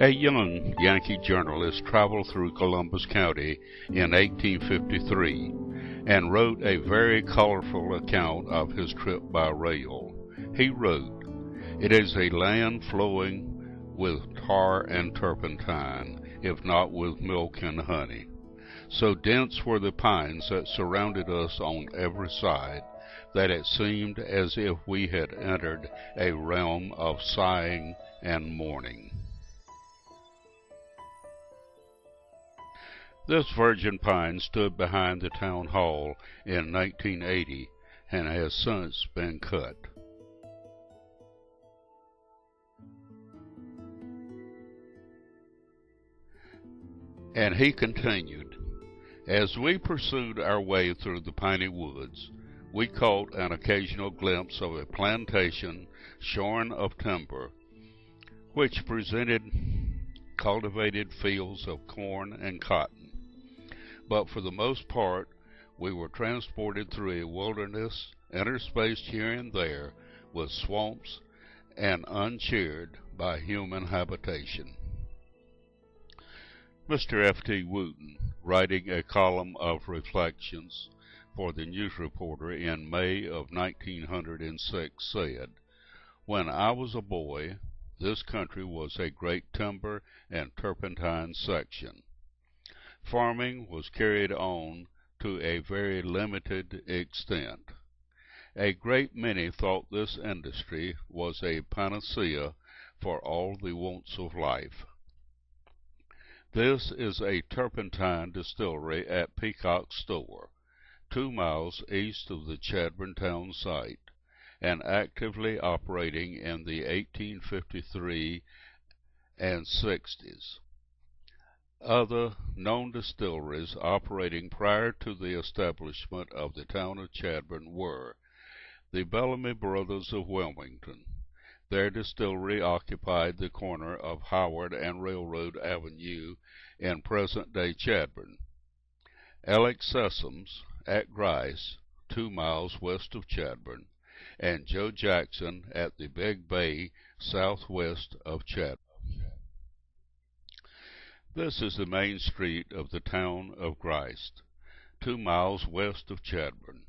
A young Yankee journalist traveled through Columbus County in 1853 and wrote a very colorful account of his trip by rail. He wrote, "It is a land flowing with tar and turpentine, if not with milk and honey. So dense were the pines that surrounded us on every side, that it seemed as if we had entered a realm of sighing and mourning." This virgin pine stood behind the town hall in 1980 and has since been cut. And he continued, "As we pursued our way through the piney woods, we caught an occasional glimpse of a plantation shorn of timber, which presented cultivated fields of corn and cotton. But for the most part, we were transported through a wilderness, interspaced here and there with swamps and uncheered by human habitation." Mr. F.T. Wooten, writing a column of reflections for the News Reporter in May of 1906, said, "When I was a boy, this country was a great timber and turpentine section. Farming was carried on to a very limited extent. A great many thought this industry was a panacea for all the wants of life. This is a turpentine distillery at Peacock's Store, 2 miles east of the Chadbourn town site, and actively operating in the 1853 and 60s. Other known distilleries operating prior to the establishment of the town of Chadbourn were the Bellamy Brothers of Wilmington. Their distillery occupied the corner of Howard and Railroad Avenue in present-day Chadbourn. Alex Sessoms at Grice, 2 miles west of Chadbourn, and Joe Jackson at the Big Bay, southwest of Chadbourn. This is the main street of the town of Grice, 2 miles west of Chadbourn.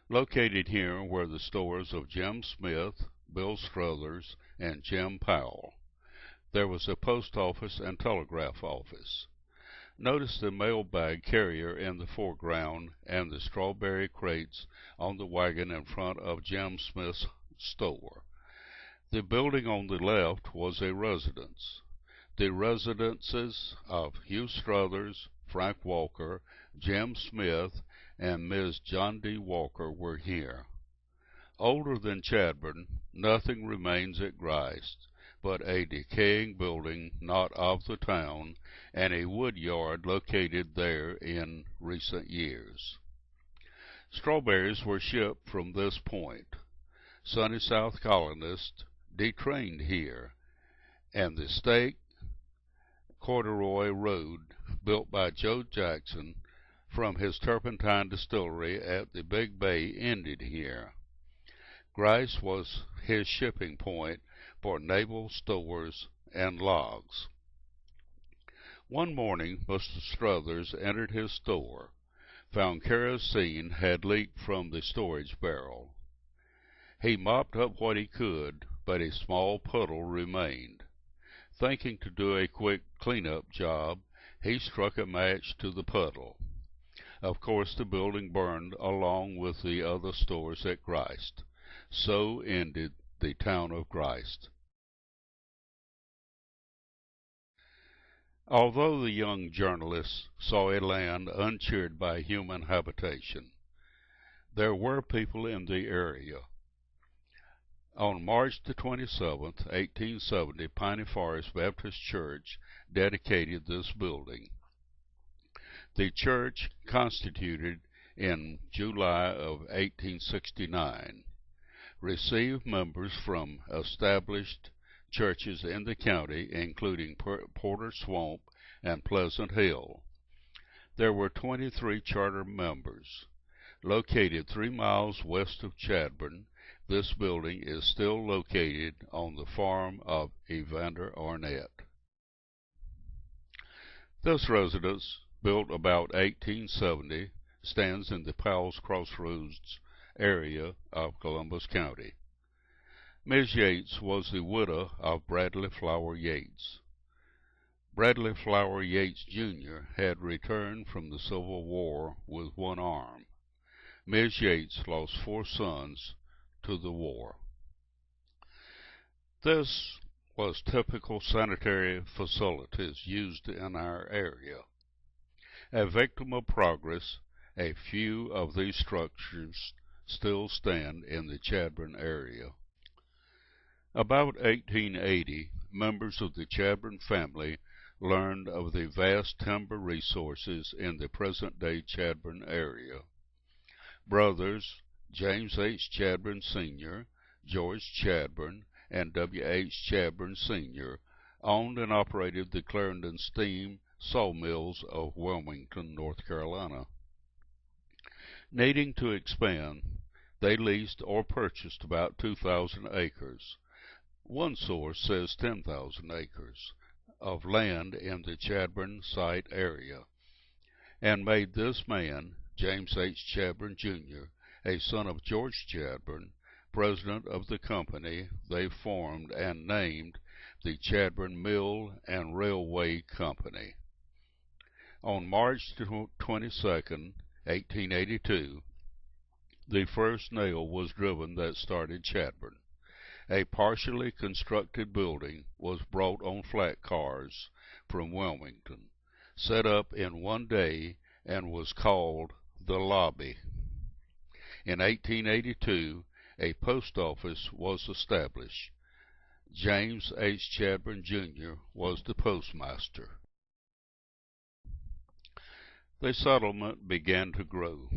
Located here were the stores of Jim Smith, Bill Struthers, and Jim Powell. There was a post office and telegraph office. Notice the mailbag carrier in the foreground and the strawberry crates on the wagon in front of Jim Smith's store. The building on the left was a residence. The residences of Hugh Struthers, Frank Walker, Jim Smith, and Ms. John D. Walker were here. Older than Chadbourn, nothing remains at Grice but a decaying building not of the town and a wood yard located there in recent years. Strawberries were shipped from this point. Sunny South colonists detrained here, and the Stake Corduroy Road, built by Joe Jackson from his turpentine distillery at the Big Bay, ended here. Grice was his shipping point for naval stores and logs. One morning, Mr. Struthers entered his store, found kerosene had leaked from the storage barrel. He mopped up what he could, but a small puddle remained. Thinking to do a quick clean-up job, he struck a match to the puddle. Of course, the building burned along with the other stores at Grice. So ended the town of Grice. Although the young journalist saw a land uncheered by human habitation, there were people in the area. On March the 27th, 1870, Piney Forest Baptist Church dedicated this building. The church, constituted in July of 1869, received members from established churches in the county, including Porter Swamp and Pleasant Hill. There were 23 charter members. Located 3 miles west of Chadbourn, this building is still located on the farm of Evander Arnett. This residence, built about 1870, stands in the Powell's Crossroads area of Columbus County. Ms. Yates was the widow of Bradley Flower Yates. Bradley Flower Yates, Jr. had returned from the Civil War with one arm. Ms. Yates lost 4 sons to the war. This was typical sanitary facilities used in our area. A victim of progress, a few of these structures still stand in the Chadbourn area. About 1880, members of the Chadbourn family learned of the vast timber resources in the present-day Chadbourn area. Brothers James H. Chadbourn Sr., George Chadbourn, and W. H. Chadbourn Sr. owned and operated the Clarendon Steam Sawmills of Wilmington, North Carolina. Needing to expand, they leased or purchased about 2,000 acres. One source says 10,000 acres of land in the Chadbourn site area, and made this man, James H. Chadbourn, Jr., a son of George Chadbourn, president of the company they formed and named the Chadbourn Mill and Railway Company. On March 22, 1882, the first nail was driven that started Chadbourn. A partially constructed building was brought on flat cars from Wilmington, set up in one day, and was called the Lobby. In 1882, a post office was established. James H. Chadbourn, Jr. was the postmaster. The settlement began to grow.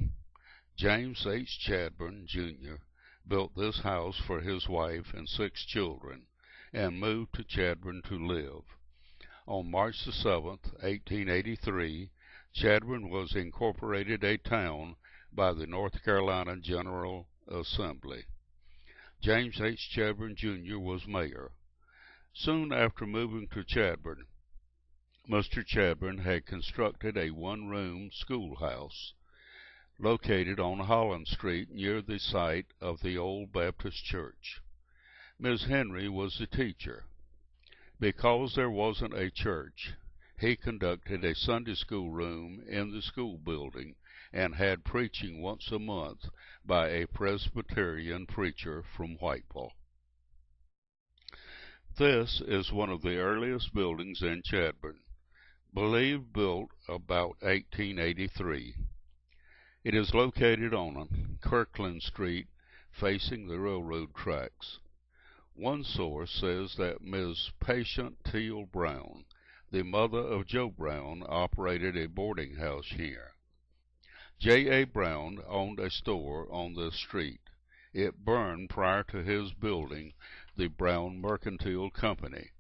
James H. Chadbourn, Jr. built this house for his wife and 6 children, and moved to Chadbourn to live. On March 7, 1883, Chadbourn was incorporated a town by the North Carolina General Assembly. James H. Chadbourn, Jr. was mayor. Soon after moving to Chadbourn, Mr. Chadbourn had constructed a one-room schoolhouse located on Holland Street near the site of the old Baptist church. Ms. Henry was the teacher. Because there wasn't a church, he conducted a Sunday school room in the school building and had preaching once a month by a Presbyterian preacher from Whiteville. This is one of the earliest buildings in Chadbourn, believed built about 1883. It is located on Kirkland Street, facing the railroad tracks. One source says that Ms. Patient Teal Brown, the mother of Joe Brown, operated a boarding house here. J. A. Brown owned a store on this street. It burned prior to his building the Brown Mercantile Company,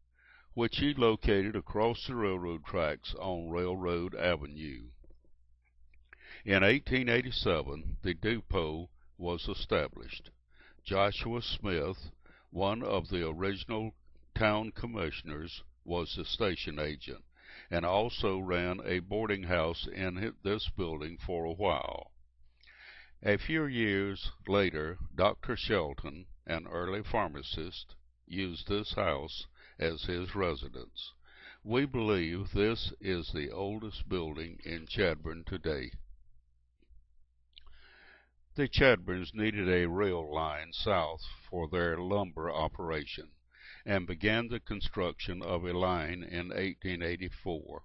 which he located across the railroad tracks on Railroad Avenue. In 1887, the depot was established. Joshua Smith, one of the original town commissioners, was the station agent, and also ran a boarding house in this building for a while. A few years later, Dr. Shelton, an early pharmacist, used this house as his residence. We believe this is the oldest building in Chadbourn today. The Chadbourns needed a rail line south for their lumber operation, and began the construction of a line in 1884.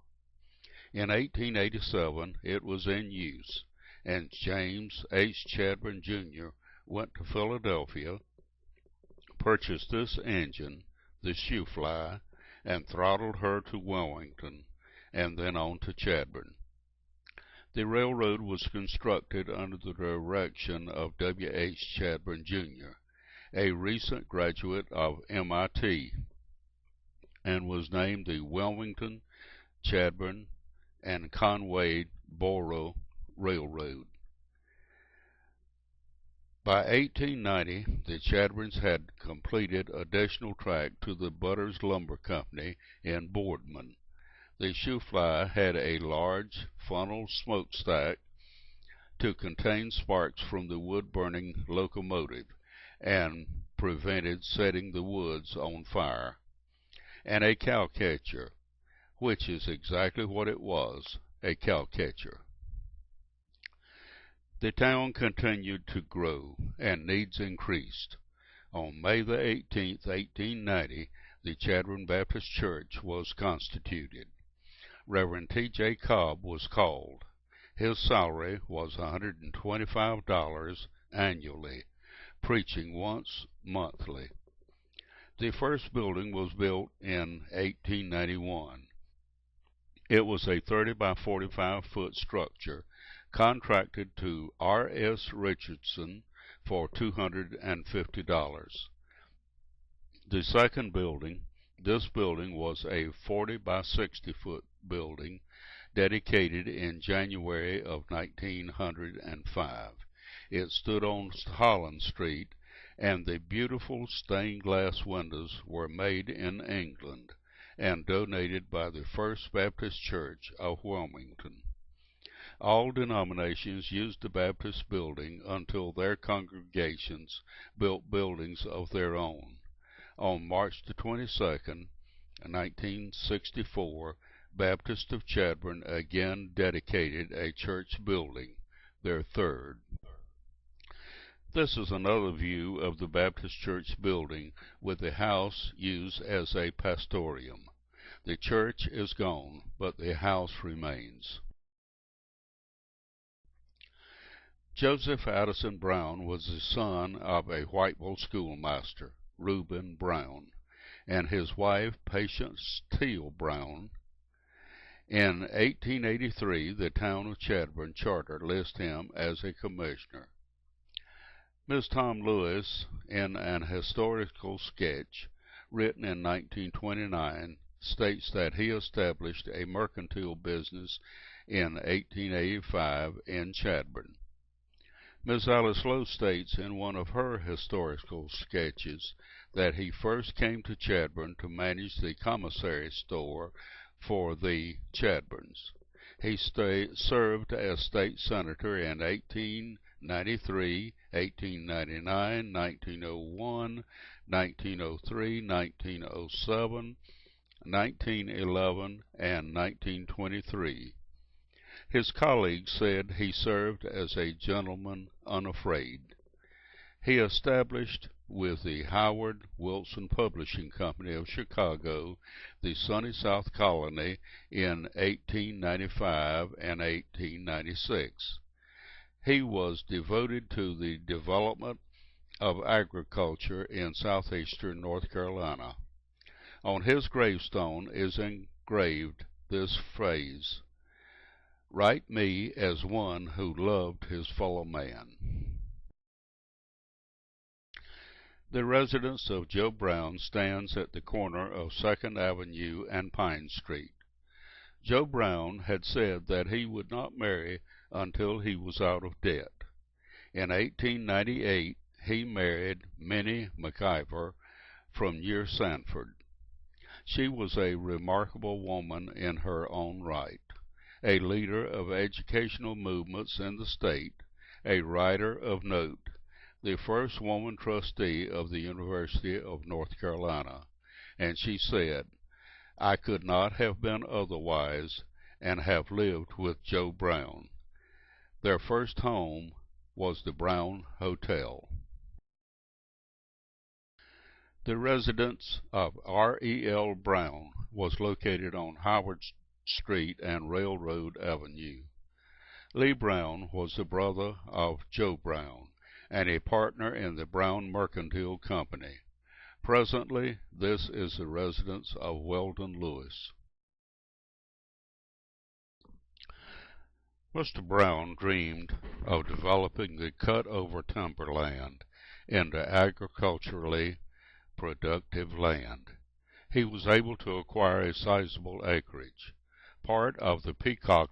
In 1887 it was in use, and James H. Chadbourn, Jr. went to Philadelphia, purchased this engine, the Shoefly, and throttled her to Wilmington, and then on to Chadbourn. The railroad was constructed under the direction of W. H. Chadbourn, Jr., a recent graduate of MIT, and was named the Wilmington, Chadbourn, and Conway Borough Railroad. By 1890, the Chadbourns had completed additional track to the Butters Lumber Company in Boardman. The shoe fly had a large funnel smokestack to contain sparks from the wood-burning locomotive and prevented setting the woods on fire, and a cowcatcher, which is exactly what it was, a cowcatcher. The town continued to grow, and needs increased. On May the 18th, 1890, the Chadbourn Baptist Church was constituted. Reverend T.J. Cobb was called. His salary was $125 annually, preaching once monthly. The first building was built in 1891. It was a 30 by 45-foot structure contracted to R.S. Richardson for $250. The second building, this building was a 40 by 60-foot building dedicated in January of 1905. It stood on Holland Street, and the beautiful stained glass windows were made in England and donated by the First Baptist Church of Wilmington. All denominations used the Baptist building until their congregations built buildings of their own. On March the 22nd, 1964, Baptist of Chadbourn again dedicated a church building, their third. This is another view of the Baptist church building, with the house used as a pastorium. The church is gone, but the house remains. Joseph Addison Brown was the son of a Whiteville schoolmaster, Reuben Brown, and his wife, Patience Teal Brown. In 1883, the town of Chadbourn charter lists him as a commissioner. Ms. Tom Lewis, in an historical sketch written in 1929, states that he established a mercantile business in 1885 in Chadbourn. Ms. Alice Lowe states in one of her historical sketches that he first came to Chadbourn to manage the commissary store for the Chadbourns. He served as state senator in 1893, 1899, 1901, 1903, 1907, 1911, and 1923. His colleagues said he served as a gentleman unafraid. He established with the Howard Wilson Publishing Company of Chicago the Sunny South Colony in 1895 and 1896. He was devoted to the development of agriculture in southeastern North Carolina. On his gravestone is engraved this phrase, "Write me as one who loved his fellow man." The residence of Joe Brown stands at the corner of 2nd Avenue and Pine Street. Joe Brown had said that he would not marry until he was out of debt. In 1898, he married Minnie McIver from near Sanford. She was a remarkable woman in her own right, a leader of educational movements in the state, a writer of note, the first woman trustee of the University of North Carolina, and she said, "I could not have been otherwise and have lived with Joe Brown." Their first home was the Brown Hotel. The residence of R.E.L. Brown was located on Howard Street and Railroad Avenue. Lee Brown was the brother of Joe Brown and a partner in the Brown Mercantile Company. Presently, this is the residence of Weldon Lewis. Mr. Brown dreamed of developing the cut-over timberland into agriculturally productive land. He was able to acquire a sizable acreage. Part of the Peacock